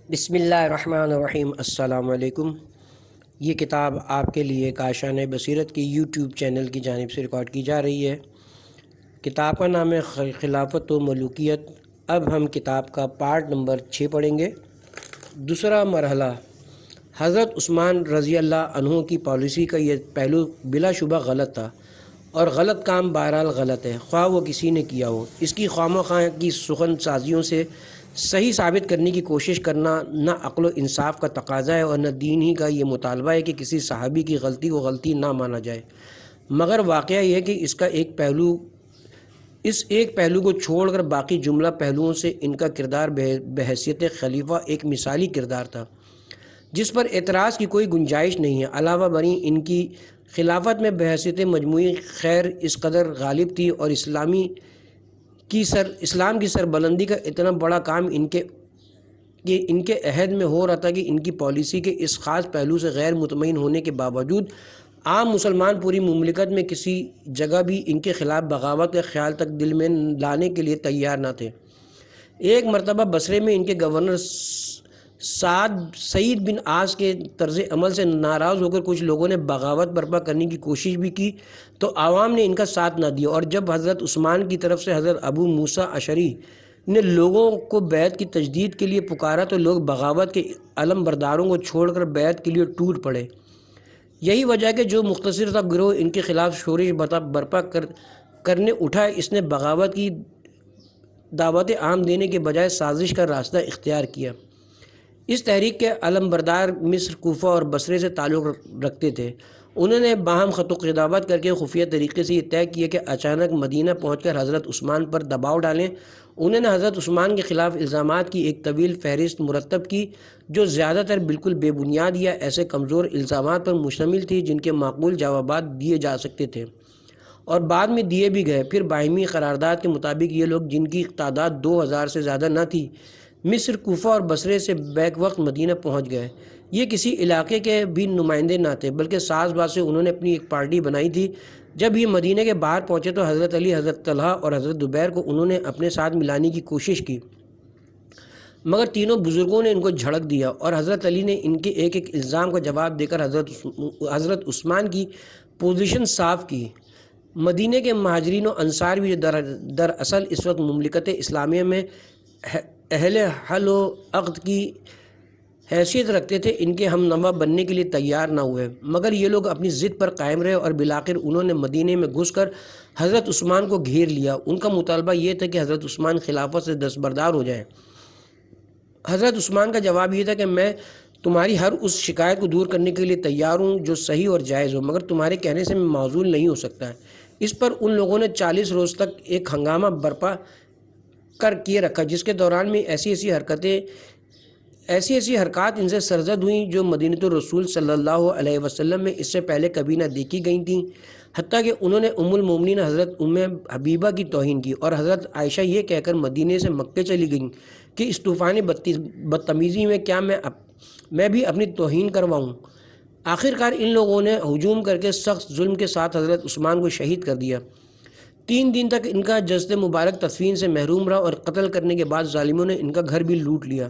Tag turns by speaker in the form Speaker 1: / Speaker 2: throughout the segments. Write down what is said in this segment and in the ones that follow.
Speaker 1: بسم اللہ الرحمن الرحیم۔ السلام علیکم۔ یہ کتاب آپ کے لیے کاشان بصیرت کی یوٹیوب چینل کی جانب سے ریکارڈ کی جا رہی ہے۔ کتاب کا نام ہے خلافت و ملوکیت۔ اب ہم کتاب کا پارٹ نمبر 6 پڑھیں گے۔ دوسرا مرحلہ، حضرت عثمان رضی اللہ عنہ کی پالیسی کا یہ پہلو بلا شبہ غلط تھا، اور غلط کام بہرحال غلط ہے، خواہ وہ کسی نے کیا ہو۔ اس کی خواہ مخواہ کی سخن سازیوں سے صحیح ثابت کرنے کی کوشش کرنا نہ عقل و انصاف کا تقاضا ہے اور نہ دین ہی کا یہ مطالبہ ہے کہ کسی صحابی کی غلطی کو غلطی نہ مانا جائے، مگر واقعہ یہ ہے کہ اس ایک پہلو کو چھوڑ کر باقی جملہ پہلوؤں سے ان کا کردار بحیثیت خلیفہ ایک مثالی کردار تھا جس پر اعتراض کی کوئی گنجائش نہیں ہے۔ علاوہ بریں ان کی خلافت میں بحیثیت مجموعی خیر اس قدر غالب تھی اور اسلام کی سربلندی کا اتنا بڑا کام ان کے عہد میں ہو رہا تھا کہ ان کی پالیسی کے اس خاص پہلو سے غیر مطمئن ہونے کے باوجود عام مسلمان پوری مملکت میں کسی جگہ بھی ان کے خلاف بغاوت کے خیال تک دل میں لانے کے لیے تیار نہ تھے۔ ایک مرتبہ بصرے میں ان کے گورنر سعید بن عاص کے طرز عمل سے ناراض ہو کر کچھ لوگوں نے بغاوت برپا کرنے کی کوشش بھی کی تو عوام نے ان کا ساتھ نہ دیا، اور جب حضرت عثمان کی طرف سے حضرت ابو موسیٰ اشعری نے لوگوں کو بیعت کی تجدید کے لیے پکارا تو لوگ بغاوت کے علم برداروں کو چھوڑ کر بیعت کے لیے ٹوٹ پڑے۔ یہی وجہ ہے کہ جو مختصر سا گروہ ان کے خلاف شورش برپا کرنے اٹھا، اس نے بغاوت کی دعوت عام دینے کے بجائے سازش کا راستہ اختیار کیا۔ اس تحریک کے علمبردار مصر، کوفہ اور بصرے سے تعلق رکھتے تھے۔ انہوں نے باہم خط و کتابت کر کے خفیہ طریقے سے یہ طے کیا کہ اچانک مدینہ پہنچ کر حضرت عثمان پر دباؤ ڈالیں۔ انہوں نے حضرت عثمان کے خلاف الزامات کی ایک طویل فہرست مرتب کی جو زیادہ تر بالکل بے بنیاد یا ایسے کمزور الزامات پر مشتمل تھی جن کے معقول جوابات دیے جا سکتے تھے اور بعد میں دیے بھی گئے۔ پھر باہمی قرارداد کے مطابق یہ لوگ، جن کی تعداد 2000 سے زیادہ نہ تھی، مصر، کوفہ اور بصرے سے بیک وقت مدینہ پہنچ گئے۔ یہ کسی علاقے کے بھی نمائندے نہ تھے بلکہ ساز باز سے انہوں نے اپنی ایک پارٹی بنائی تھی۔ جب یہ مدینہ کے باہر پہنچے تو حضرت علی، حضرت طلحہ اور حضرت زبیر کو انہوں نے اپنے ساتھ ملانے کی کوشش کی، مگر تینوں بزرگوں نے ان کو جھڑک دیا، اور حضرت علی نے ان کے ایک ایک الزام کا جواب دے کر حضرت عثمان کی پوزیشن صاف کی۔ مدینہ کے مہاجرین و انصار بھی جو دراصل اس وقت مملکت اسلامیہ میں اہل حل و عقد کی حیثیت رکھتے تھے، ان کے ہم نوا بننے کے لیے تیار نہ ہوئے، مگر یہ لوگ اپنی ضد پر قائم رہے اور بالآخر انہوں نے مدینہ میں گھس کر حضرت عثمان کو گھیر لیا۔ ان کا مطالبہ یہ تھا کہ حضرت عثمان خلافت سے دستبردار ہو جائیں۔ حضرت عثمان کا جواب یہ تھا کہ میں تمہاری ہر اس شکایت کو دور کرنے کے لیے تیار ہوں جو صحیح اور جائز ہو، مگر تمہارے کہنے سے میں معزول نہیں ہو سکتا۔ اس پر ان لوگوں نے 40 روز تک ایک ہنگامہ برپا کر کیے رکھا جس کے دوران میں ایسی ایسی حرکات ان سے سرزد ہوئیں جو مدینۃ الرسول صلی اللہ علیہ وسلم میں اس سے پہلے کبھی نہ دیکھی گئی تھیں، حتیٰ کہ انہوں نے ام المومنین حضرت ام حبیبہ کی توہین کی، اور حضرت عائشہ یہ کہہ کر مدینہ سے مکہ چلی گئیں کہ اس طوفان بدتمیزی میں کیا میں بھی اپنی توہین کرواؤں۔ آخرکار ان لوگوں نے ہجوم کر کے سخت ظلم کے ساتھ حضرت عثمان کو شہید کر دیا۔ 3 دن تک ان کا جسد مبارک تدفین سے محروم رہا، اور قتل کرنے کے بعد ظالموں نے ان کا گھر بھی لوٹ لیا۔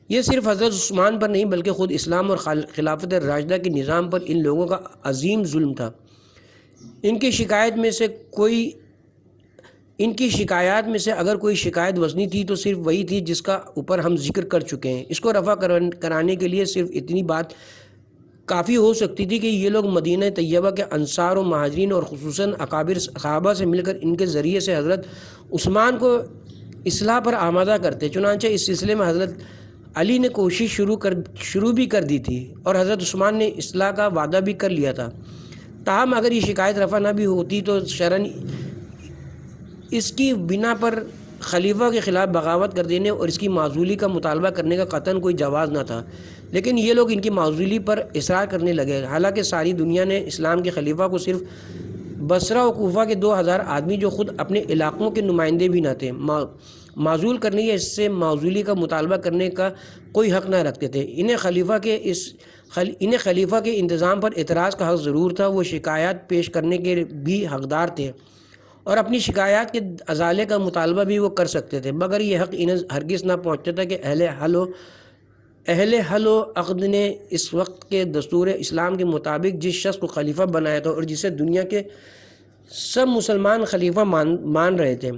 Speaker 1: یہ صرف حضرت عثمان پر نہیں بلکہ خود اسلام اور خلافت راشدہ کے نظام پر ان لوگوں کا عظیم ظلم تھا۔ ان کی شکایات میں سے اگر کوئی شکایت وزنی تھی تو صرف وہی تھی جس کا اوپر ہم ذکر کر چکے ہیں۔ اس کو رفع کرانے کے لیے صرف اتنی بات کافی ہو سکتی تھی کہ یہ لوگ مدینہ طیبہ کے انصار و مہاجرین اور خصوصاً اکابر صحابہ سے مل کر ان کے ذریعے سے حضرت عثمان کو اصلاح پر آمادہ کرتے۔ چنانچہ اس سلسلے میں حضرت علی نے کوشش شروع بھی کر دی تھی اور حضرت عثمان نے اصلاح کا وعدہ بھی کر لیا تھا۔ تاہم اگر یہ شکایت رفع نہ بھی ہوتی تو شرعاً اس کی بنا پر خلیفہ کے خلاف بغاوت کر دینے اور اس کی معزولی کا مطالبہ کرنے کا قطعاً کوئی جواز نہ تھا، لیکن یہ لوگ ان کی معزولی پر اصرار کرنے لگے، حالانکہ ساری دنیا نے اسلام کے خلیفہ کو صرف بصرہ و کوفہ کے 2000 آدمی جو خود اپنے علاقوں کے نمائندے بھی نہ تھے معزول کرنے یا اس سے معزولی کا مطالبہ کرنے کا کوئی حق نہ رکھتے تھے۔ انہیں خلیفہ کے انتظام پر اعتراض کا حق ضرور تھا، وہ شکایات پیش کرنے کے بھی حقدار تھے اور اپنی شکایات کے ازالے کا مطالبہ بھی وہ کر سکتے تھے، مگر یہ حق انہیں ہرگز نہ پہنچتا تھا کہ اہل حل و اہل حل و عقد نے اس وقت کے دستور اسلام کے مطابق جس شخص کو خلیفہ بنایا تھا اور جسے دنیا کے سب مسلمان خلیفہ مان رہے تھے،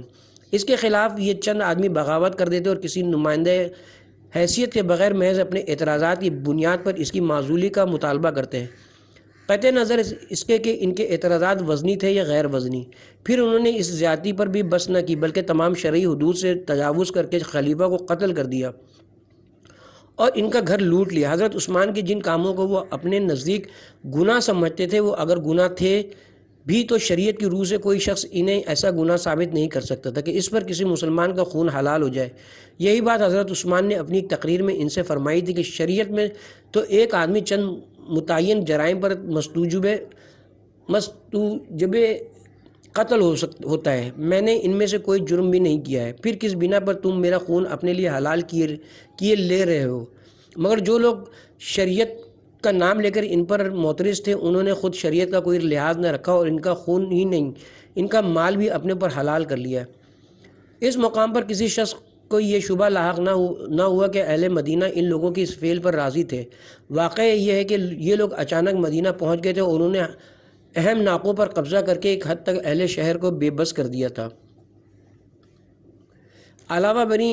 Speaker 1: اس کے خلاف یہ چند آدمی بغاوت کر دیتے اور کسی نمائندہ حیثیت کے بغیر محض اپنے اعتراضات کی بنیاد پر اس کی معزولی کا مطالبہ کرتے ہیں، قطع نظر اس کے کہ ان کے اعتراضات وزنی تھے یا غیر وزنی۔ پھر انہوں نے اس زیادتی پر بھی بس نہ کی بلکہ تمام شرعی حدود سے تجاوز کر کے خلیفہ کو قتل کر دیا اور ان کا گھر لوٹ لیا۔ حضرت عثمان کے جن کاموں کو وہ اپنے نزدیک گناہ سمجھتے تھے، وہ اگر گناہ تھے بھی تو شریعت کی روح سے کوئی شخص انہیں ایسا گناہ ثابت نہیں کر سکتا تھا کہ اس پر کسی مسلمان کا خون حلال ہو جائے۔ یہی بات حضرت عثمان نے اپنی تقریر میں ان سے فرمائی تھی کہ شریعت میں تو ایک آدمی چند متعین جرائم پر مستوجب قتل ہوتا ہے، میں نے ان میں سے کوئی جرم بھی نہیں کیا ہے، پھر کس بنا پر تم میرا خون اپنے لیے حلال کیے لے رہے ہو؟ مگر جو لوگ شریعت کا نام لے کر ان پر معترض تھے، انہوں نے خود شریعت کا کوئی لحاظ نہ رکھا اور ان کا خون ہی نہیں، ان کا مال بھی اپنے پر حلال کر لیا۔ اس مقام پر کسی شخص کو یہ شبہ لاحق نہ ہوا کہ اہل مدینہ ان لوگوں کی اس فعل پر راضی تھے۔ واقعہ یہ ہے کہ یہ لوگ اچانک مدینہ پہنچ گئے تھے اور انہوں نے اہم ناکوں پر قبضہ کر کے ایک حد تک اہل شہر کو بے بس کر دیا تھا۔ علاوہ بری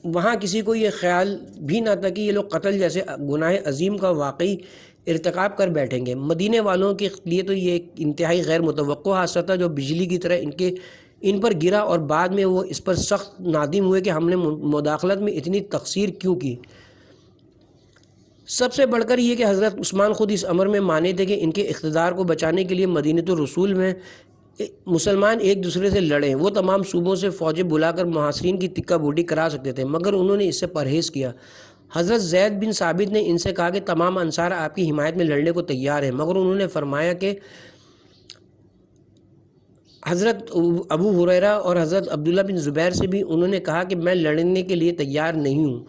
Speaker 1: وہاں کسی کو یہ خیال بھی نہ تھا کہ یہ لوگ قتل جیسے گناہ عظیم کا واقعی ارتکاب کر بیٹھیں گے۔ مدینے والوں کے لیے تو یہ ایک انتہائی غیر متوقع حادثہ تھا جو بجلی کی طرح ان پر گرا اور بعد میں وہ اس پر سخت نادم ہوئے کہ ہم نے مداخلت میں اتنی تقصیر کیوں کی۔ سب سے بڑھ کر یہ کہ حضرت عثمان خود اس امر میں مانے تھے کہ ان کے اقتدار کو بچانے کے لیے مدینۃ الرسول میں مسلمان ایک دوسرے سے لڑیں۔ وہ تمام صوبوں سے فوجیں بلا کر محاصرین کی تکہ بوٹی کرا سکتے تھے، مگر انہوں نے اس سے پرہیز کیا۔ حضرت زید بن ثابت نے ان سے کہا کہ تمام انصار آپ کی حمایت میں لڑنے کو تیار ہیں، مگر انہوں نے فرمایا کہ حضرت ابو ہریرہ اور حضرت عبداللہ بن زبیر سے بھی انہوں نے کہا کہ میں لڑنے کے لیے تیار نہیں ہوں۔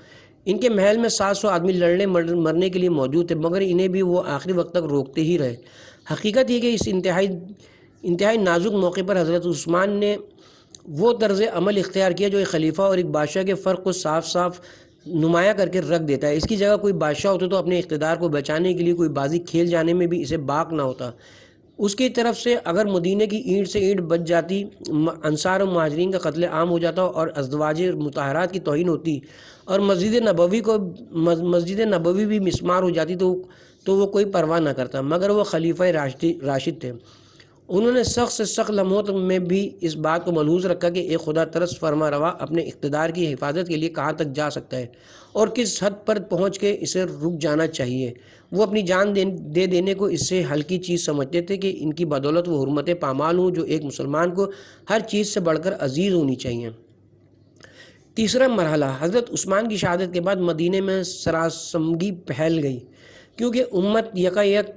Speaker 1: ان کے محل میں 700 آدمی لڑنے مرنے کے لیے موجود تھے، مگر انہیں بھی وہ آخری وقت تک روکتے ہی رہے۔ حقیقت یہ کہ اس انتہائی نازک موقع پر حضرت عثمان نے وہ طرز عمل اختیار کیا جو ایک خلیفہ اور ایک بادشاہ کے فرق کو صاف صاف نمایاں کر کے رکھ دیتا ہے۔ اس کی جگہ کوئی بادشاہ ہوتا تو اپنے اقتدار کو بچانے کے لیے کوئی بازی کھیل جانے میں بھی اسے باک نہ ہوتا۔ اس کی طرف سے اگر مدینے کی اینٹ سے اینٹ بچ جاتی، انصار و مہاجرین کا قتل عام ہو جاتا اور ازدواج مطہرات کی توہین ہوتی اور مسجد نبوی بھی مسمار ہو جاتی تو وہ کوئی پرواہ نہ کرتا، مگر وہ خلیفہ راشد تھے۔ انہوں نے سخت سے سخت لمحوں میں بھی اس بات کو ملحوظ رکھا کہ ایک خدا ترس فرما روا اپنے اقتدار کی حفاظت کے لیے کہاں تک جا سکتا ہے اور کس حد پر پہنچ کے اسے رک جانا چاہیے۔ وہ اپنی جان دے دینے کو اس سے ہلکی چیز سمجھتے تھے کہ ان کی بدولت وہ حرمتیں پامال ہوں جو ایک مسلمان کو ہر چیز سے بڑھ کر عزیز ہونی چاہیے۔ تیسرا مرحلہ، حضرت عثمان کی شہادت کے بعد مدینے میں سراسمگی پھیل گئی، کیونکہ امت یکایک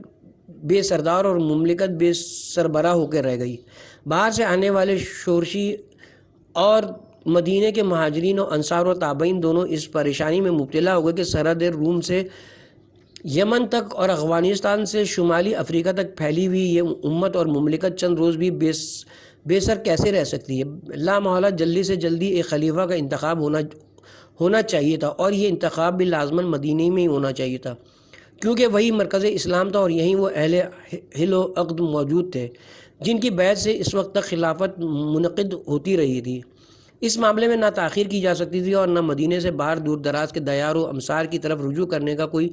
Speaker 1: بے سردار اور مملکت بے سربراہ ہو کے رہ گئی۔ باہر سے آنے والے شورشی اور مدینے کے مہاجرین و انصار و تابعین دونوں اس پریشانی میں مبتلا ہو گئے کہ سرحد روم سے یمن تک اور افغانستان سے شمالی افریقہ تک پھیلی ہوئی یہ امت اور مملکت چند روز بھی بے سر کیسے رہ سکتی ہے؟ لا محالہ جلدی سے جلدی ایک خلیفہ کا انتخاب ہونا چاہیے تھا، اور یہ انتخاب بھی لازماً مدینے میں ہی ہونا چاہیے تھا، کیونکہ وہی مرکز اسلام تھا اور یہیں وہ اہل حل و عقد موجود تھے جن کی بیعت سے اس وقت تک خلافت منعقد ہوتی رہی تھی۔ اس معاملے میں نہ تاخیر کی جا سکتی تھی اور نہ مدینے سے باہر دور دراز کے دیار و امصار کی طرف رجوع کرنے کا کوئی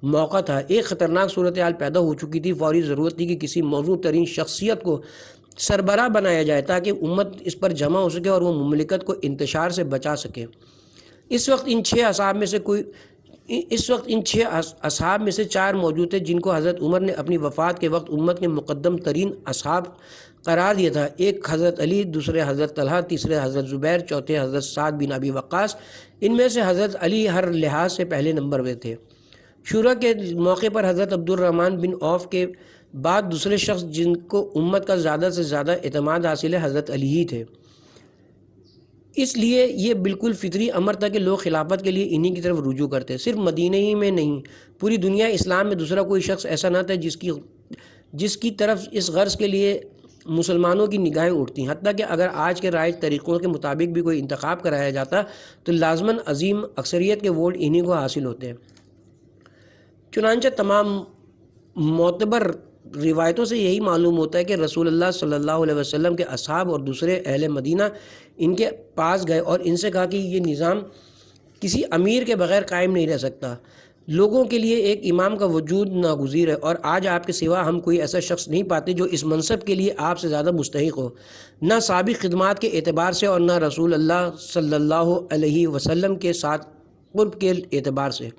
Speaker 1: موقع تھا۔ ایک خطرناک صورتحال پیدا ہو چکی تھی، فوری ضرورت تھی کہ کسی موزوں ترین شخصیت کو سربراہ بنایا جائے تاکہ امت اس پر جمع ہو سکے اور وہ مملکت کو انتشار سے بچا سکے۔ اس وقت ان 6 اصحاب میں سے 4 موجود تھے جن کو حضرت عمر نے اپنی وفات کے وقت امت کے مقدم ترین اصحاب قرار دیا تھا۔ ایک حضرت علی، دوسرے حضرت طلحہ، تیسرے حضرت زبیر، چوتھے حضرت سعد بن ابی وقاص۔ ان میں سے حضرت علی ہر لحاظ سے پہلے نمبر پہ تھے۔ شورا کے موقع پر حضرت عبد الرحمن بن عوف کے بعد دوسرے شخص جن کو امت کا زیادہ سے زیادہ اعتماد حاصل ہے حضرت علی ہی تھے۔ اس لیے یہ بالکل فطری امر تھا کہ لوگ خلافت کے لیے انہی کی طرف رجوع کرتے۔ صرف مدینہ ہی میں نہیں، پوری دنیا اسلام میں دوسرا کوئی شخص ایسا نہ تھا جس کی طرف اس غرض کے لیے مسلمانوں کی نگاہیں اٹھتی، حتیٰ کہ اگر آج کے رائج طریقوں کے مطابق بھی کوئی انتخاب کرایا جاتا تو لازماً عظیم اکثریت کے ووٹ انہی کو حاصل ہوتے ہیں۔ چنانچہ تمام معتبر روایتوں سے یہی معلوم ہوتا ہے کہ رسول اللہ صلی اللہ علیہ وسلم کے اصحاب اور دوسرے اہل مدینہ ان کے پاس گئے اور ان سے کہا کہ یہ نظام کسی امیر کے بغیر قائم نہیں رہ سکتا، لوگوں کے لیے ایک امام کا وجود ناگزیر ہے، اور آج آپ کے سوا ہم کوئی ایسا شخص نہیں پاتے جو اس منصب کے لیے آپ سے زیادہ مستحق ہو، نہ سابق خدمات کے اعتبار سے اور نہ رسول اللہ صلی اللہ علیہ وسلم کے ساتھ قرب کے اعتبار سے۔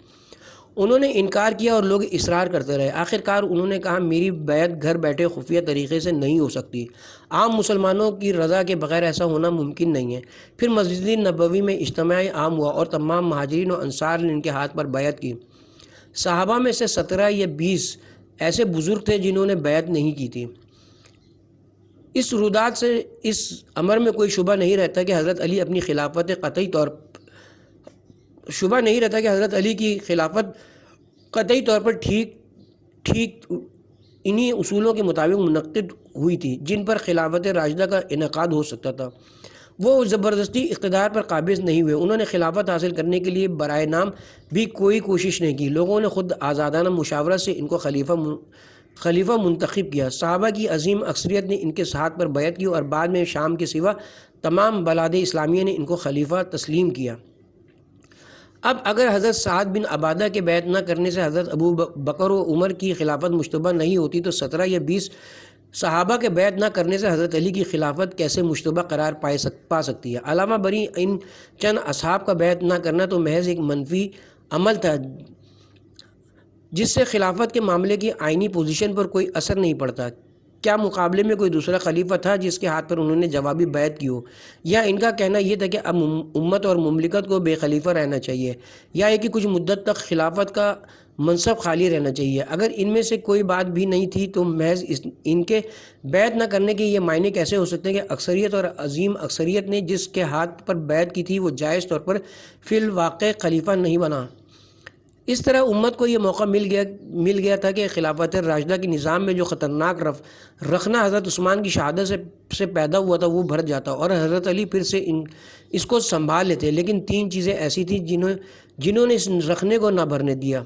Speaker 1: انہوں نے انکار کیا اور لوگ اصرار کرتے رہے، آخرکار انہوں نے کہا میری بیعت گھر بیٹھے خفیہ طریقے سے نہیں ہو سکتی، عام مسلمانوں کی رضا کے بغیر ایسا ہونا ممکن نہیں ہے۔ پھر مسجد نبوی میں اجتماع عام ہوا اور تمام مہاجرین و انصار نے ان کے ہاتھ پر بیعت کی۔ صحابہ میں سے 17 یا 20 ایسے بزرگ تھے جنہوں نے بیعت نہیں کی تھی۔ اس رودات سے اس امر میں کوئی شبہ نہیں رہتا کہ حضرت علی اپنی خلافت کی خلافت قطعی طور پر ٹھیک انہی اصولوں کے مطابق منعقد ہوئی تھی جن پر خلافت راشدہ کا انعقاد ہو سکتا تھا۔ وہ زبردستی اقتدار پر قابض نہیں ہوئے، انہوں نے خلافت حاصل کرنے کے لیے برائے نام بھی کوئی کوشش نہیں کی، لوگوں نے خود آزادانہ مشاورت سے ان کو خلیفہ منتخب کیا۔ صحابہ کی عظیم اکثریت نے ان کے ساتھ پر بیعت کی اور بعد میں شام کے سوا تمام بلاد اسلامیہ نے ان کو خلیفہ تسلیم کیا۔ اب اگر حضرت سعد بن عبادہ کے بیعت نہ کرنے سے حضرت ابو بکر و عمر کی خلافت مشتبہ نہیں ہوتی تو 17 یا 20 صحابہ کے بیعت نہ کرنے سے حضرت علی کی خلافت کیسے مشتبہ قرار پا سکتی ہے؟ علامہ بری ان چند اصحاب کا بیعت نہ کرنا تو محض ایک منفی عمل تھا جس سے خلافت کے معاملے کی آئینی پوزیشن پر کوئی اثر نہیں پڑتا۔ کیا مقابلے میں کوئی دوسرا خلیفہ تھا جس کے ہاتھ پر انہوں نے جوابی بیعت کی ہو؟ یا ان کا کہنا یہ تھا کہ اب امت اور مملکت کو بے خلیفہ رہنا چاہیے، یا یہ کہ کچھ مدت تک خلافت کا منصب خالی رہنا چاہیے؟ اگر ان میں سے کوئی بات بھی نہیں تھی تو محض ان کے بیعت نہ کرنے کے یہ معنی کیسے ہو سکتے ہیں کہ اکثریت اور عظیم اکثریت نے جس کے ہاتھ پر بیعت کی تھی وہ جائز طور پر فی الواقع خلیفہ نہیں بنا؟ اس طرح امت کو یہ موقع مل گیا تھا کہ خلافت راشدہ کے نظام میں جو خطرناک رخنہ حضرت عثمان کی شہادت سے پیدا ہوا تھا وہ بھر جاتا اور حضرت علی پھر سے اس کو سنبھال لیتے، لیکن 3 چیزیں ایسی تھیں جنہوں نے اس رخنے کو نہ بھرنے دیا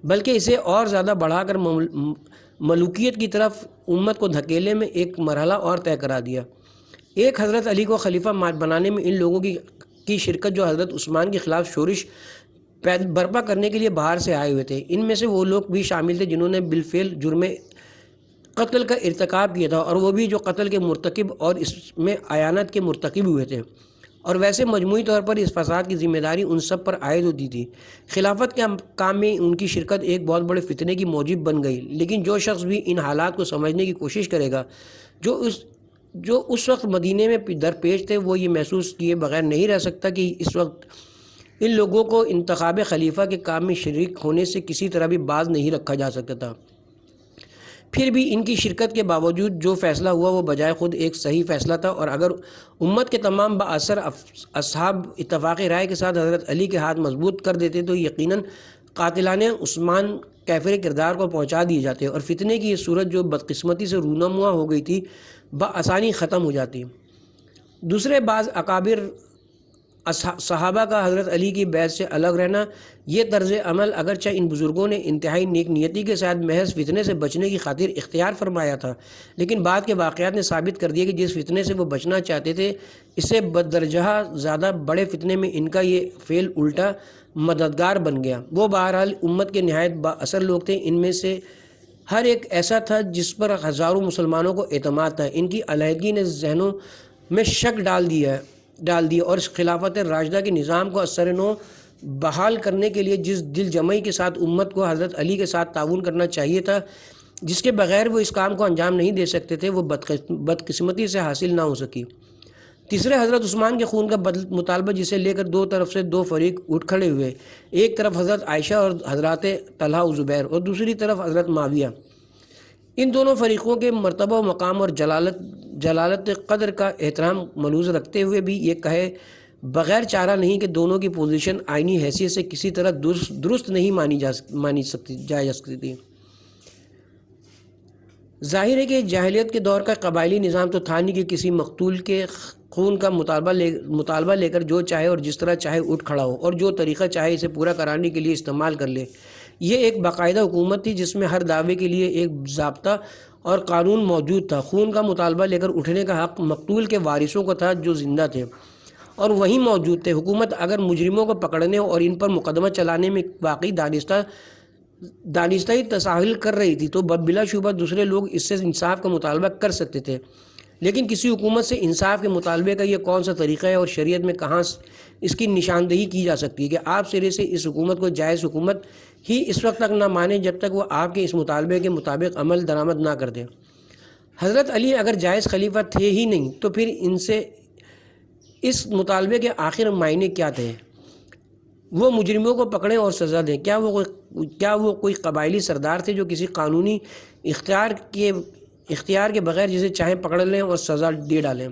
Speaker 1: بلکہ اسے اور زیادہ بڑھا کر ملوکیت کی طرف امت کو دھکیلنے میں ایک مرحلہ اور طے کرا دیا۔ ایک، حضرت علی کو خلیفہ بنانے میں ان لوگوں کی شرکت جو حضرت عثمان کے خلاف شورش برپا کرنے کے لیے باہر سے آئے ہوئے تھے۔ ان میں سے وہ لوگ بھی شامل تھے جنہوں نے بالفعل جرم قتل کا ارتکاب کیا تھا، اور وہ بھی جو قتل کے مرتکب اور اس میں عیانت کے مرتکب ہوئے تھے، اور ویسے مجموعی طور پر اس فساد کی ذمہ داری ان سب پر عائد ہوتی تھی۔ خلافت کے کام میں ان کی شرکت ایک بہت بڑے فتنے کی موجب بن گئی، لیکن جو شخص بھی ان حالات کو سمجھنے کی کوشش کرے گا جو اس وقت مدینے میں درپیش تھے، وہ یہ محسوس کیے بغیر نہیں رہ سکتا کہ اس وقت ان لوگوں کو انتخاب خلیفہ کے کام میں شریک ہونے سے کسی طرح بھی باز نہیں رکھا جا سکتا تھا۔ پھر بھی ان کی شرکت کے باوجود جو فیصلہ ہوا وہ بجائے خود ایک صحیح فیصلہ تھا، اور اگر امت کے تمام بااثر اصحاب اتفاق رائے کے ساتھ حضرت علی کے ہاتھ مضبوط کر دیتے تو یقیناً قاتلان عثمان کیفر کردار کو پہنچا دیے جاتے اور فتنے کی یہ صورت جو بدقسمتی سے رونما ہو گئی تھی بآسانی ختم ہو جاتی۔ دوسرے، بعض اکابر صحابہ کا حضرت علی کی بیعت سے الگ رہنا، یہ طرز عمل اگرچہ ان بزرگوں نے انتہائی نیک نیتی کے ساتھ محض فتنے سے بچنے کی خاطر اختیار فرمایا تھا، لیکن بعد کے واقعات نے ثابت کر دیا کہ جس فتنے سے وہ بچنا چاہتے تھے اس سے بدرجہ زیادہ بڑے فتنے میں ان کا یہ فعل الٹا مددگار بن گیا۔ وہ بہرحال امت کے نہایت با اثر لوگ تھے، ان میں سے ہر ایک ایسا تھا جس پر ہزاروں مسلمانوں کو اعتماد تھا۔ ان کی علیحدگی نے ذہنوں میں شک ڈال دیا اور اس خلافت راشدہ کے نظام کو اثر نو بحال کرنے کے لیے جس دل جمعی کے ساتھ امت کو حضرت علی کے ساتھ تعاون کرنا چاہیے تھا، جس کے بغیر وہ اس کام کو انجام نہیں دے سکتے تھے، وہ بدقسمتی سے حاصل نہ ہو سکی۔ تیسرے، حضرت عثمان کے خون کا مطالبہ جسے لے کر 2 طرف سے 2 فریق اٹھ کھڑے ہوئے، ایک طرف حضرت عائشہ اور حضرات طلحہ و زبیر اور دوسری طرف حضرت معاویہ۔ ان دونوں فریقوں کے مرتبہ و مقام اور جلالت قدر کا احترام ملحوظ رکھتے ہوئے بھی یہ کہے بغیر چارہ نہیں کہ دونوں کی پوزیشن آئینی حیثیت سے کسی طرح درست نہیں مانی جا سکتی تھی۔ ظاہر ہے کہ جاہلیت کے دور کا قبائلی نظام تو تھا نہیں کہ کسی مقتول کے خون کا مطالبہ لے کر جو چاہے اور جس طرح چاہے اٹھ کھڑا ہو اور جو طریقہ چاہے اسے پورا کرانے کے لیے استعمال کر لے۔ یہ ایک باقاعدہ حکومت تھی جس میں ہر دعوے کے لیے ایک ضابطہ اور قانون موجود تھا۔ خون کا مطالبہ لے کر اٹھنے کا حق مقتول کے وارثوں کو تھا جو زندہ تھے اور وہیں موجود تھے۔ حکومت اگر مجرموں کو پکڑنے اور ان پر مقدمہ چلانے میں واقعی دانستہ تساہل کر رہی تھی تو بلا شبہ دوسرے لوگ اس سے انصاف کا مطالبہ کر سکتے تھے، لیکن کسی حکومت سے انصاف کے مطالبے کا یہ کون سا طریقہ ہے اور شریعت میں کہاں اس کی نشاندہی کی جا سکتی ہے کہ آپ سرے سے اس حکومت کو جائز حکومت ہی اس وقت تک نہ مانیں جب تک وہ آپ کے اس مطالبے کے مطابق عمل درآمد نہ کر دیں۔ حضرت علی اگر جائز خلیفہ تھے ہی نہیں تو پھر ان سے اس مطالبے کے آخر معنی کیا تھے؟ وہ مجرموں کو پکڑیں اور سزا دیں۔ کیا وہ کوئی قبائلی سردار تھے جو کسی قانونی اختیار کے بغیر جسے چاہیں پکڑ لیں اور سزا دے ڈالیں؟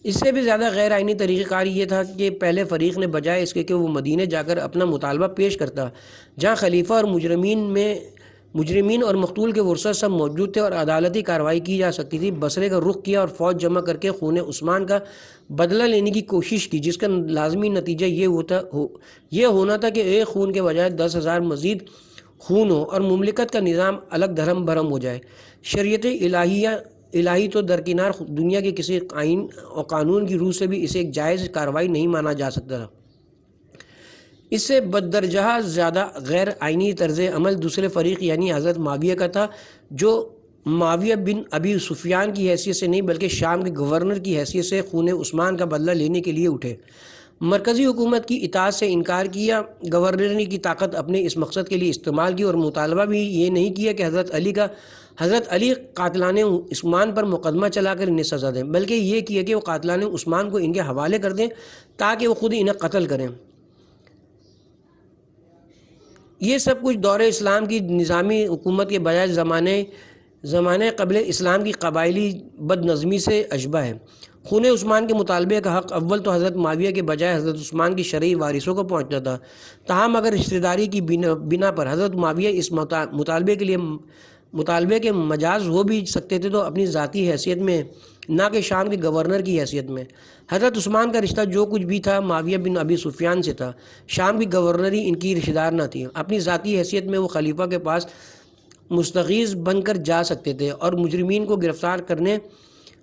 Speaker 1: اس سے بھی زیادہ غیر آئینی طریقہ کار یہ تھا کہ پہلے فریق نے بجائے اس کے کہ وہ مدینہ جا کر اپنا مطالبہ پیش کرتا جہاں خلیفہ اور مجرمین اور مقتول کے ورثاء سب موجود تھے اور عدالتی کارروائی کی جا سکتی تھی، بصرے کا رخ کیا اور فوج جمع کر کے خون عثمان کا بدلہ لینے کی کوشش کی، جس کا لازمی نتیجہ یہ ہونا تھا کہ ایک خون کے بجائے 10,000 مزید خون ہو اور مملکت کا نظام الگ دھرم بھرم ہو جائے۔ شریعت الہی تو درکنار دنیا کے کسی آئین اور قانون کی روح سے بھی اسے ایک جائز کارروائی نہیں مانا جا سکتا تھا۔ اس سے بددرجہ زیادہ غیر آئینی طرز عمل دوسرے فریق یعنی حضرت معاویہ کا تھا، جو معاویہ بن ابی سفیان کی حیثیت سے نہیں بلکہ شام کے گورنر کی حیثیت سے خون عثمان کا بدلہ لینے کے لیے اٹھے۔ مرکزی حکومت کی اطاعت سے انکار کیا، گورنر نے کی طاقت اپنے اس مقصد کے لیے استعمال کی اور مطالبہ بھی یہ نہیں کیا کہ حضرت علی قاتلان عثمان پر مقدمہ چلا کر انہیں سزا دیں، بلکہ یہ کیا کہ وہ قاتلان عثمان کو ان کے حوالے کر دیں تاکہ وہ خود انہیں قتل کریں۔ یہ سب کچھ دور اسلام کی نظامی حکومت کے بجائے زمانے قبل اسلام کی قبائلی بد نظمی سے اشبہ ہے۔ خون عثمان کے مطالبے کا حق اول تو حضرت معاویہ کے بجائے حضرت عثمان کی شرعی وارثوں کو پہنچتا تھا، تاہم اگر رشتہ داری کی بنا پر حضرت معاویہ اس مطالبے کے مجاز ہو بھی سکتے تھے تو اپنی ذاتی حیثیت میں، نہ کہ شام کے گورنر کی حیثیت میں۔ حضرت عثمان کا رشتہ جو کچھ بھی تھا معاویہ بن ابی سفیان سے تھا، شام کی گورنری ان کی رشتہ دار نہ تھی۔ اپنی ذاتی حیثیت میں وہ خلیفہ کے پاس مستغیث بن کر جا سکتے تھے اور مجرمین کو گرفتار کرنے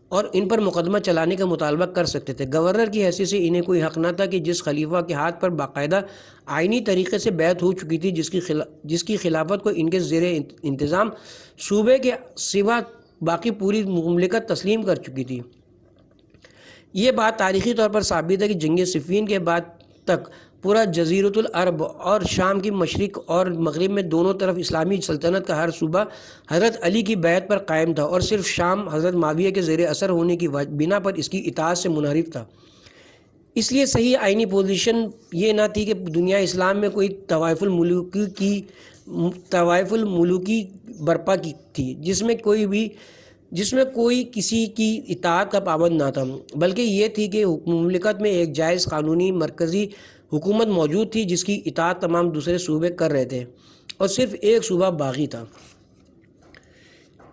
Speaker 1: اور ان پر مقدمہ چلانے کا مطالبہ کر سکتے تھے۔ گورنر کی حیثیت سے انہیں کوئی حق نہ تھا کہ جس خلیفہ کے ہاتھ پر باقاعدہ آئینی طریقے سے بیعت ہو چکی تھی، جس کی خلافت کو ان کے زیر انتظام صوبے کے سوا باقی پوری مملکت تسلیم کر چکی تھی۔ یہ بات تاریخی طور پر ثابت ہے کہ جنگ صفین کے بعد تک پورا جزیرۃ العرب اور شام کی مشرق اور مغرب میں دونوں طرف اسلامی سلطنت کا ہر صوبہ حضرت علی کی بیعت پر قائم تھا اور صرف شام حضرت معاویہ کے زیر اثر ہونے کی بنا پر اس کی اطاعت سے منحرف تھا۔ اس لیے صحیح آئینی پوزیشن یہ نہ تھی کہ دنیا اسلام میں کوئی طوائف الملوکی برپا کی تھی جس میں کوئی کسی کی اطاعت کا پابند نہ تھا، بلکہ یہ تھی کہ مملکت میں ایک جائز قانونی مرکزی حکومت موجود تھی جس کی اطاعت تمام دوسرے صوبے کر رہے تھے اور صرف ایک صوبہ باغی تھا۔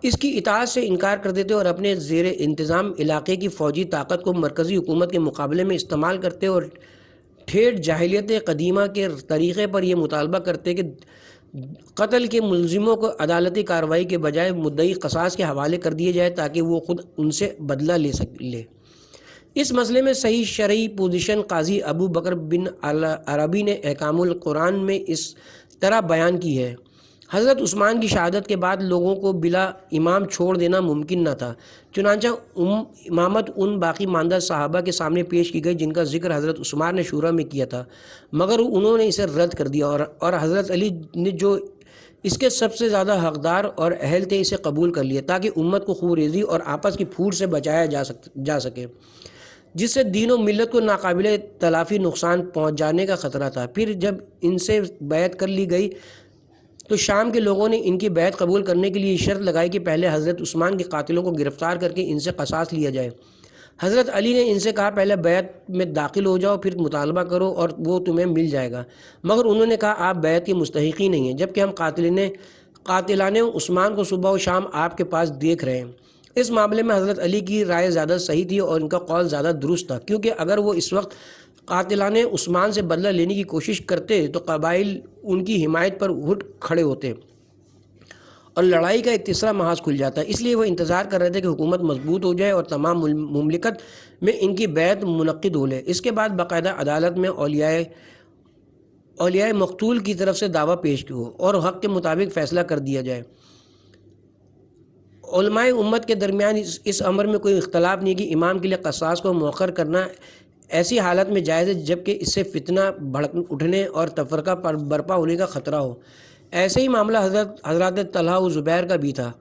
Speaker 1: اس کی اطاعت سے انکار کرتے تھے اور اپنے زیر انتظام علاقے کی فوجی طاقت کو مرکزی حکومت کے مقابلے میں استعمال کرتے اور ٹھیٹ جاہلیت قدیمہ کے طریقے پر یہ مطالبہ کرتے کہ قتل کے ملزموں کو عدالتی کارروائی کے بجائے مدعی قصاص کے حوالے کر دیے جائے تاکہ وہ خود ان سے بدلہ لے۔ اس مسئلے میں صحیح شرعی پوزیشن قاضی ابو بکر بن عربی نے احکام القرآن میں اس طرح بیان کی ہے: حضرت عثمان کی شہادت کے بعد لوگوں کو بلا امام چھوڑ دینا ممکن نہ تھا، چنانچہ امامت ان باقی ماندہ صحابہ کے سامنے پیش کی گئی جن کا ذکر حضرت عثمان نے شورا میں کیا تھا، مگر انہوں نے اسے رد کر دیا اور حضرت علی نے جو اس کے سب سے زیادہ حقدار اور اہل تھے اسے قبول کر لیا تاکہ امت کو خوریزی اور آپس کی پھوٹ سے بچایا جا سکے، جس سے دین و ملت کو ناقابل تلافی نقصان پہنچ جانے کا خطرہ تھا۔ پھر جب ان سے بیعت کر لی گئی تو شام کے لوگوں نے ان کی بیعت قبول کرنے کے لیے شرط لگائی کہ پہلے حضرت عثمان کے قاتلوں کو گرفتار کر کے ان سے قصاص لیا جائے۔ حضرت علی نے ان سے کہا پہلے بیعت میں داخل ہو جاؤ پھر مطالبہ کرو اور وہ تمہیں مل جائے گا، مگر انہوں نے کہا آپ بیعت کے مستحق ہی نہیں ہیں، جبکہ ہم قاتلان عثمان کو صبح و شام آپ کے پاس دیکھ رہے ہیں۔ اس معاملے میں حضرت علی کی رائے زیادہ صحیح تھی اور ان کا قول زیادہ درست تھا، کیونکہ اگر وہ اس وقت قاتلان عثمان سے بدلہ لینے کی کوشش کرتے تو قبائل ان کی حمایت پر اٹھ کھڑے ہوتے اور لڑائی کا ایک تیسرا محاذ کھل جاتا ہے۔ اس لیے وہ انتظار کر رہے تھے کہ حکومت مضبوط ہو جائے اور تمام مملکت میں ان کی بیعت منعقد ہو لے۔ اس کے بعد باقاعدہ عدالت میں اولیاء مقتول کی طرف سے دعویٰ پیش ہو اور حق کے مطابق فیصلہ کر دیا جائے۔ علماء امت کے درمیان اس امر میں کوئی اختلاف نہیں کہ امام کے لیے قصاص کو مؤخر کرنا ایسی حالت میں جائز ہے جبکہ اس سے فتنہ بھڑک اٹھنے اور تفرقہ برپا ہونے کا خطرہ ہو۔ ایسے ہی معاملہ حضرات طلحہ و زبیر کا بھی تھا۔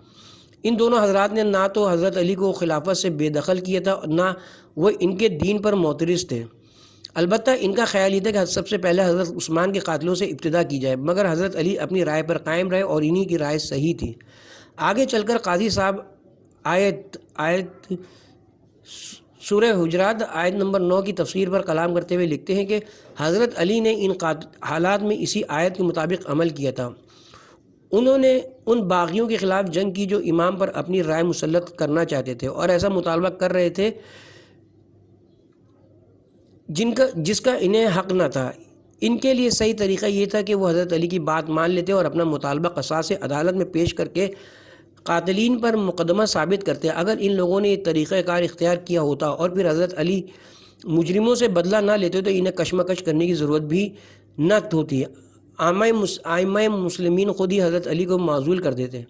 Speaker 1: ان دونوں حضرات نے نہ تو حضرت علی کو خلافت سے بے دخل کیا تھا، نہ وہ ان کے دین پر معترض تھے۔ البتہ ان کا خیال یہ تھا کہ سب سے پہلے حضرت عثمان کے قاتلوں سے ابتدا کی جائے، مگر حضرت علی اپنی رائے پر قائم رہے اور انہی کی رائے صحیح تھی۔ آگے چل کر قاضی صاحب آیت سورہ حجرات آیت نمبر 9 کی تفسیر پر کلام کرتے ہوئے لکھتے ہیں کہ حضرت علی نے ان حالات میں اسی آیت کے مطابق عمل کیا تھا۔ انہوں نے ان باغیوں کے خلاف جنگ کی جو امام پر اپنی رائے مسلط کرنا چاہتے تھے اور ایسا مطالبہ کر رہے تھے جس کا انہیں حق نہ تھا۔ ان کے لیے صحیح طریقہ یہ تھا کہ وہ حضرت علی کی بات مان لیتے اور اپنا مطالبہ قصاص عدالت میں پیش کر کے قاتلین پر مقدمہ ثابت کرتے۔ اگر ان لوگوں نے یہ طریقہ کار اختیار کیا ہوتا اور پھر حضرت علی مجرموں سے بدلہ نہ لیتے تو انہیں کشمکش کرنے کی ضرورت بھی نہ ہوتی۔ ائمہ مسلمین خود ہی حضرت علی کو معزول کر دیتے۔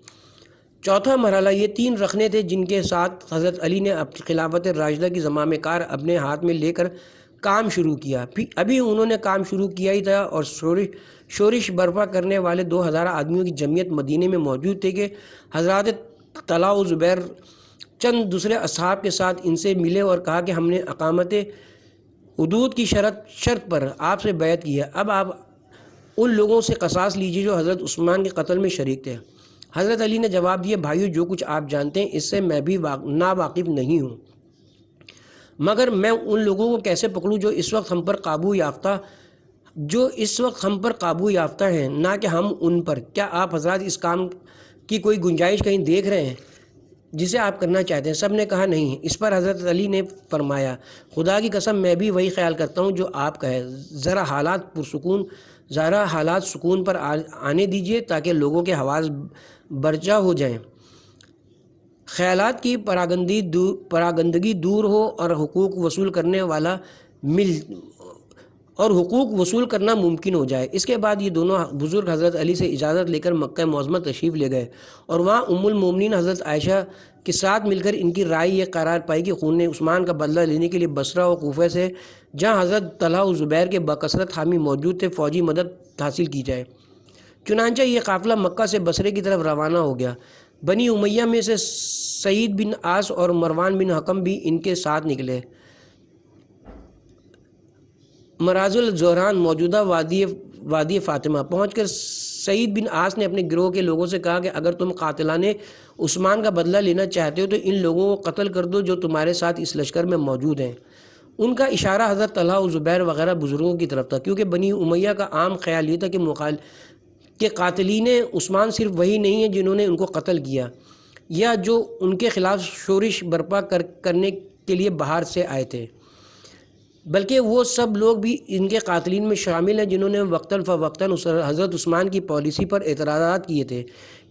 Speaker 1: چوتھا مرحلہ یہ 3 رخنے تھے جن کے ساتھ حضرت علی نے اپنی خلافت راشدہ کی زمام کار اپنے ہاتھ میں لے کر کام شروع کیا۔ ابھی انہوں نے کام شروع کیا ہی تھا اور شورش برپا کرنے والے 2000 آدمیوں کی جمعیت مدینے میں موجود تھے کہ حضرات طلحہ و زبیر چند دوسرے اصحاب کے ساتھ ان سے ملے اور کہا کہ ہم نے اقامت حدود کی شرط پر آپ سے بیعت کی ہے، اب آپ ان لوگوں سے قصاص لیجیے جو حضرت عثمان کے قتل میں شریک تھے۔ حضرت علی نے جواب دیا، بھائیو جو کچھ آپ جانتے ہیں اس سے میں بھی ناواقف نہیں ہوں، مگر میں ان لوگوں کو کیسے پکڑوں جو اس وقت ہم پر قابو یافتہ ہیں، نہ کہ ہم ان پر۔ کیا آپ حضرات اس کام کی کوئی گنجائش کہیں دیکھ رہے ہیں جسے آپ کرنا چاہتے ہیں؟ سب نے کہا نہیں۔ اس پر حضرت علی نے فرمایا، خدا کی قسم میں بھی وہی خیال کرتا ہوں جو آپ کہے، ذرا حالات سکون پر آنے دیجئے تاکہ لوگوں کے حواس برجا ہو جائیں، خیالات کی پراگندگی دور ہو اور حقوق وصول کرنا ممکن ہو جائے۔ اس کے بعد یہ دونوں بزرگ حضرت علی سے اجازت لے کر مکہ معظمہ تشریف لے گئے اور وہاں ام المومنین حضرت عائشہ کے ساتھ مل کر ان کی رائے یہ قرار پائی کہ خون عثمان کا بدلہ لینے کے لیے بصرہ و کوفہ سے، جہاں حضرت طلحہ و زبیر کے بکثرت حامی موجود تھے، فوجی مدد حاصل کی جائے۔ چنانچہ یہ قافلہ مکہ سے بصرے کی طرف روانہ ہو گیا۔ بنی امیہ میں سے سعید بن عاص اور مروان بن حکم بھی ان کے ساتھ نکلے۔ مراز الزہران موجودہ وادی فاطمہ پہنچ کر سعید بن عاص نے اپنے گروہ کے لوگوں سے کہا کہ اگر تم قاتلان عثمان کا بدلہ لینا چاہتے ہو تو ان لوگوں کو قتل کر دو جو تمہارے ساتھ اس لشکر میں موجود ہیں۔ ان کا اشارہ حضرت طلحہ و زبیر وغیرہ بزرگوں کی طرف تھا، کیونکہ بنی امیہ کا عام خیال یہ تھا کہ قاتلین عثمان صرف وہی نہیں ہیں جنہوں نے ان کو قتل کیا یا جو ان کے خلاف شورش برپا کرنے کے لیے باہر سے آئے تھے، بلکہ وہ سب لوگ بھی ان کے قاتلین میں شامل ہیں جنہوں نے وقتاً فوقتاً حضرت عثمان کی پالیسی پر اعتراضات کیے تھے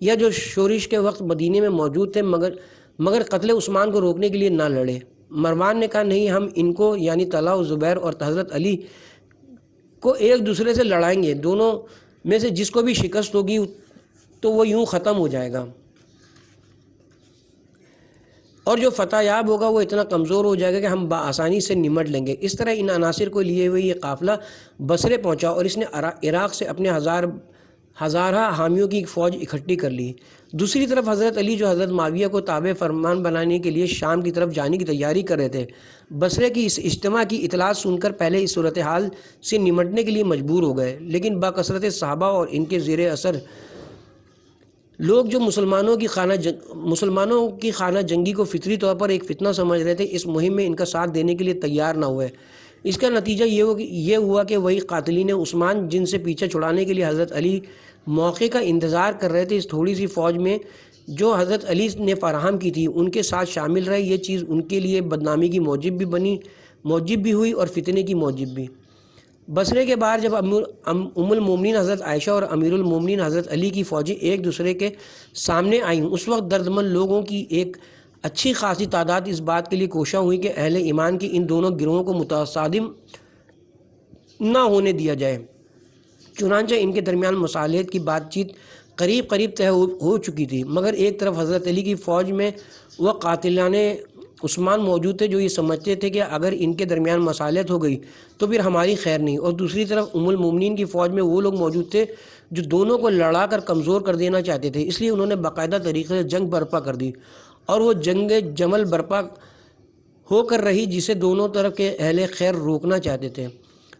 Speaker 1: یا جو شورش کے وقت مدینے میں موجود تھے مگر قتل عثمان کو روکنے کے لیے نہ لڑے۔ مروان نے کہا نہیں، ہم ان کو یعنی طلحہ و زبیر اور حضرت علی کو ایک دوسرے سے لڑائیں گے، دونوں میں سے جس کو بھی شکست ہوگی تو وہ یوں ختم ہو جائے گا اور جو فتح یاب ہوگا وہ اتنا کمزور ہو جائے گا کہ ہم بآسانی سے نمٹ لیں گے۔ اس طرح ان عناصر کو لیے ہوئے یہ قافلہ بصرے پہنچا اور اس نے عراق سے اپنے ہزارہ حامیوں کی ایک فوج اکٹھی کر لی۔ دوسری طرف حضرت علی جو حضرت معاویہ کو تابع فرمان بنانے کے لیے شام کی طرف جانے کی تیاری کر رہے تھے، بصرے کی اس اجتماع کی اطلاع سن کر پہلے اس صورتحال سے نمٹنے کے لیے مجبور ہو گئے، لیکن بکثرت صحابہ اور ان کے زیر اثر لوگ جو مسلمانوں کی خانہ جنگی کو فطری طور پر ایک فتنہ سمجھ رہے تھے، اس مہم میں ان کا ساتھ دینے کے لیے تیار نہ ہوئے۔ اس کا نتیجہ یہ ہوا کہ وہی قاتلین عثمان جن سے پیچھے چھڑانے کے لیے حضرت علی موقع کا انتظار کر رہے تھے، اس تھوڑی سی فوج میں جو حضرت علی نے فراہم کی تھی ان کے ساتھ شامل رہے۔ یہ چیز ان کے لیے بدنامی کی موجب بھی ہوئی اور فتنے کی موجب بھی۔ بصرے کے بعد جب ام المومنین حضرت عائشہ اور امیر المومنین حضرت علی کی فوجیں ایک دوسرے کے سامنے آئیں، اس وقت دردمند لوگوں کی ایک اچھی خاصی تعداد اس بات کے لیے کوشاں ہوئی کہ اہل ایمان کی ان دونوں گروہوں کو متصادم نہ ہونے دیا جائے۔ چنانچہ ان کے درمیان مصالحت کی بات چیت قریب طے ہو چکی تھی، مگر ایک طرف حضرت علی کی فوج میں وہ قاتلان عثمان موجود تھے جو یہ سمجھتے تھے کہ اگر ان کے درمیان مصالحت ہو گئی تو پھر ہماری خیر نہیں، اور دوسری طرف ام المومنین کی فوج میں وہ لوگ موجود تھے جو دونوں کو لڑا کر کمزور کر دینا چاہتے تھے۔ اس لیے انہوں نے باقاعدہ طریقے سے جنگ برپا کر دی، اور وہ جنگ جمل برپا ہو کر رہی جسے دونوں طرف کے اہل خیر روکنا چاہتے تھے۔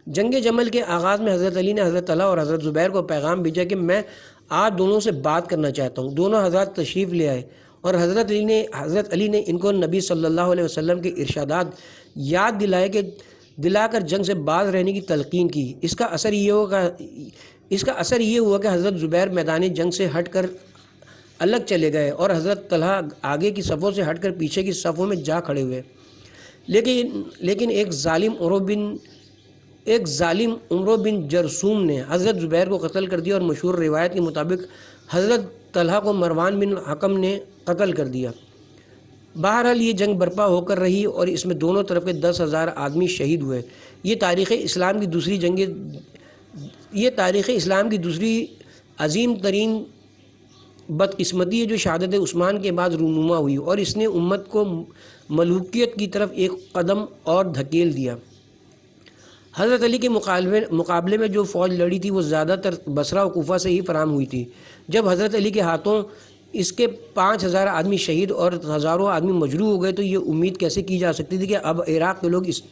Speaker 1: جنگ جمل کے آغاز میں حضرت علی نے حضرت طلحہ اور حضرت زبیر کو پیغام بھیجا کہ میں آپ دونوں سے بات کرنا چاہتا ہوں۔ دونوں حضرات تشریف لے آئے اور حضرت علی نے ان کو نبی صلی اللہ علیہ وسلم کے ارشادات یاد دلا کر جنگ سے باز رہنے کی تلقین کی۔ اس کا اثر یہ ہوا کہ حضرت زبیر میدان جنگ سے ہٹ کر الگ چلے گئے اور حضرت طلحہ آگے کی صفوں سے ہٹ کر پیچھے کی صفوں میں جا کھڑے ہوئے۔ لیکن ایک ظالم عمرو بن جرثوم نے حضرت زبیر کو قتل کر دیا، اور مشہور روایت کے مطابق حضرت طلحہ کو مروان بن حکم نے قتل کر دیا۔ بہرحال یہ جنگ برپا ہو کر رہی اور اس میں دونوں طرف کے 10,000 آدمی شہید ہوئے۔ یہ تاریخ اسلام کی دوسری عظیم ترین بدقسمتی ہے جو شہادت عثمان کے بعد رونما ہوئی، اور اس نے امت کو ملوکیت کی طرف ایک قدم اور دھکیل دیا۔ حضرت علی کے مقابلے میں جو فوج لڑی تھی وہ زیادہ تر بصرہ و کوفہ سے ہی فراہم ہوئی تھی۔ جب حضرت علی کے ہاتھوں اس کے 5,000 آدمی شہید اور ہزاروں آدمی مجروح ہو گئے تو یہ امید کیسے کی جا سکتی تھی کہ اب عراق کے لوگ اس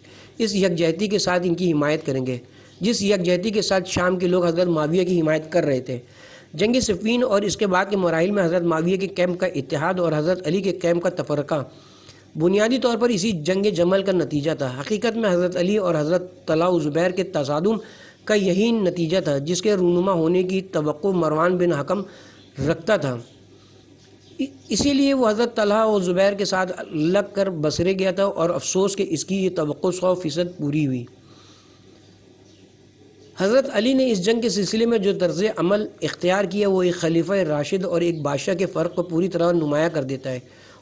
Speaker 1: یکجہتی کے ساتھ ان کی حمایت کریں گے جس یکجہتی کے ساتھ شام کے لوگ حضرت معاویہ کی حمایت کر رہے تھے۔ جنگ صفین اور اس کے بعد کے مراحل میں حضرت معاویہ کے کیمپ کا اتحاد اور حضرت علی کے کیمپ کا تفرقہ بنیادی طور پر اسی جنگ جمل کا نتیجہ تھا۔ حقیقت میں حضرت علی اور حضرت طلحہ و زبیر کے تصادم کا یہی نتیجہ تھا جس کے رونما ہونے کی توقع مروان بن حکم رکھتا تھا۔ اسی لیے وہ حضرت طلحہ و زبیر کے ساتھ لگ کر بصرے گیا تھا، اور افسوس کہ اس کی یہ توقع 100% پوری ہوئی۔ حضرت علی نے اس جنگ کے سلسلے میں جو طرز عمل اختیار کیا وہ ایک خلیفہ راشد اور ایک بادشاہ کے فرق کو پوری طرح نمایاں کر دیتا ہے۔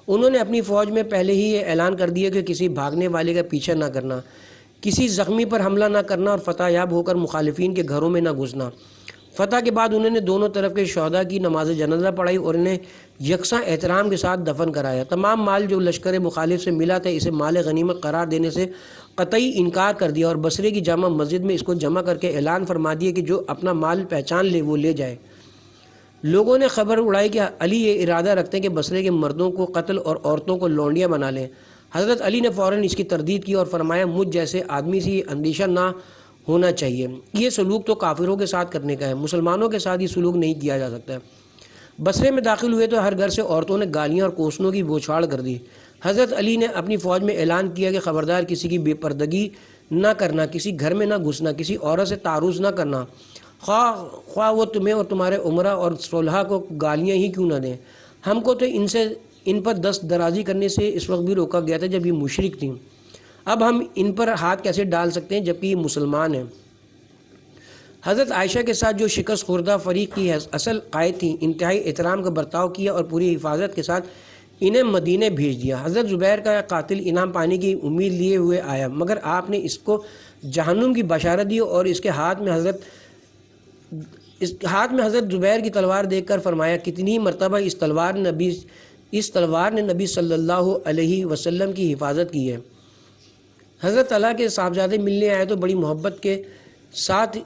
Speaker 1: انہوں نے اپنی فوج میں پہلے ہی یہ اعلان کر دیا کہ کسی بھاگنے والے کا پیچھا نہ کرنا، کسی زخمی پر حملہ نہ کرنا اور فتح یاب ہو کر مخالفین کے گھروں میں نہ گھسنا۔ فتح کے بعد انہوں نے دونوں طرف کے شہداء کی نماز جنازہ پڑھائی اور انہیں یکساں احترام کے ساتھ دفن کرایا۔ تمام مال جو لشکر مخالف سے ملا تھا اسے مال غنیمت قرار دینے سے قطعی انکار کر دیا، اور بصرے کی جامع مسجد میں اس کو جمع کر کے اعلان فرما دیا کہ جو اپنا مال پہچان لے وہ لے جائے۔ لوگوں نے خبر اڑائی کہ علی یہ ارادہ رکھتے ہیں کہ بصرے کے مردوں کو قتل اور عورتوں کو لونڈیاں بنا لیں۔ حضرت علی نے فوراً اس کی تردید کی اور فرمایا مجھ جیسے آدمی سے یہ اندیشہ نہ ہونا چاہیے، یہ سلوک تو کافروں کے ساتھ کرنے کا ہے، مسلمانوں کے ساتھ یہ سلوک نہیں کیا جا سکتا۔ بصرے میں داخل ہوئے تو ہر گھر سے عورتوں نے گالیاں اور کوسنوں کی بوچھاڑ کر دی۔ حضرت علی نے اپنی فوج میں اعلان کیا کہ خبردار کسی کی بے پردگی نہ کرنا، کسی گھر میں نہ گھسنا، کسی عورت سے تعارض نہ کرنا، خواہ وہ تمہیں اور تمہارے عمرہ اور صلحاء کو گالیاں ہی کیوں نہ دیں۔ ہم کو تو ان پر دست درازی کرنے سے اس وقت بھی روکا گیا تھا جب یہ مشرک تھیں، اب ہم ان پر ہاتھ کیسے ڈال سکتے ہیں جبکہ یہ مسلمان ہیں۔ حضرت عائشہ کے ساتھ جو شکست خوردہ فریق کی اصل قائد تھیں انتہائی احترام کا برتاؤ کیا اور پوری حفاظت کے ساتھ انہیں مدینے بھیج دیا۔ حضرت زبیر کا قاتل انعام پانے کی امید لیے ہوئے آیا، مگر آپ نے اس کو جہنم کی بشارت دی اور اس کے ہاتھ میں حضرت زبیر کی تلوار دیکھ کر فرمایا کتنی مرتبہ اس تلوار نے نبی صلی اللہ علیہ وسلم کی حفاظت کی ہے۔ حضرت طلحہ کے صاحبزادے ملنے آئے تو بڑی محبت کے ساتھ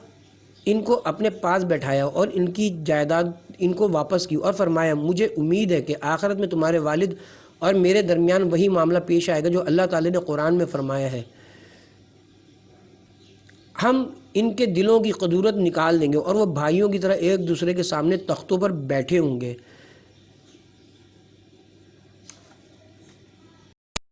Speaker 1: ان کو اپنے پاس بیٹھایا اور ان کی جائیداد ان کو واپس کی اور فرمایا مجھے امید ہے کہ آخرت میں تمہارے والد اور میرے درمیان وہی معاملہ پیش آئے گا جو اللہ تعالی نے قرآن میں فرمایا ہے، ہم ان کے دلوں کی قدورت نکال دیں گے اور وہ بھائیوں کی طرح ایک دوسرے کے سامنے تختوں پر بیٹھے ہوں گے۔